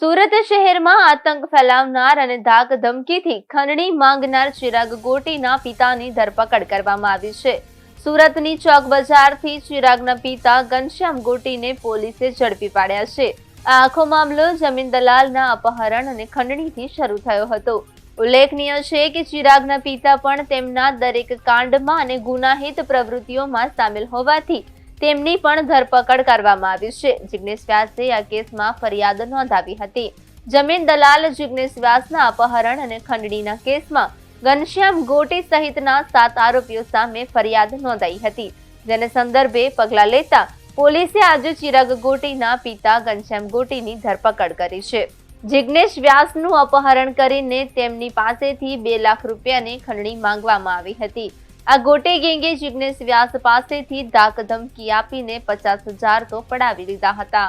સુરત શહેરમાં આતંક ફેલાવનાર અને ધાક ધમકીથી ખંડણી માંગનાર ચિરાગ ગોટીના પિતાની ધરપકડ કરવામાં આવી છે। સુરતની ચોક બજારથી ચિરાગના પિતા ઘનશ્યામ ગોટીને પોલીસે ઝડપી પાડ્યા છે। આ આખો મામલો જમીન દલાલના અપહરણ અને ખંડણીથી શરૂ થયો હતો। ઉલ્લેખનીય છે કે ચિરાગના પિતા પણ તેમના દરેક કાંડમાં અને ગુનાહિત પ્રવૃત્તિઓમાં સામેલ હોવાથી તેમની પણ ધરપકડ કરવામાં આવી છે। જિગ્નેશ વ્યાસે આ કેસમાં ફરિયાદ નોંધાવી હતી। જમીન દલાલ જિગ્નેશ વ્યાસના અપહરણ અને ખંડણીના કેસમાં ઘનશ્યામ ગોટી સહિતના 7 આરોપીઓ સામે ફરિયાદ નોંધાઈ હતી, જેને સંદર્ભે પગલાં લેતા પોલીસે આજે ચિરાગ ગોટીના પિતા ઘનશ્યામ ગોટીની ધરપકડ કરી છે। જિગ્નેશ વ્યાસનું અપહરણ કરીને તેમની પાસેથી 2 લાખ રૂપિયાની ખંડણી માંગવામાં આવી હતી। આ ગોટી ગેંગે જિગ્નેશ વ્યાસ પાસેથી ધાક ધમકી આપીને 50,000 તો પડાવી લીધા હતા।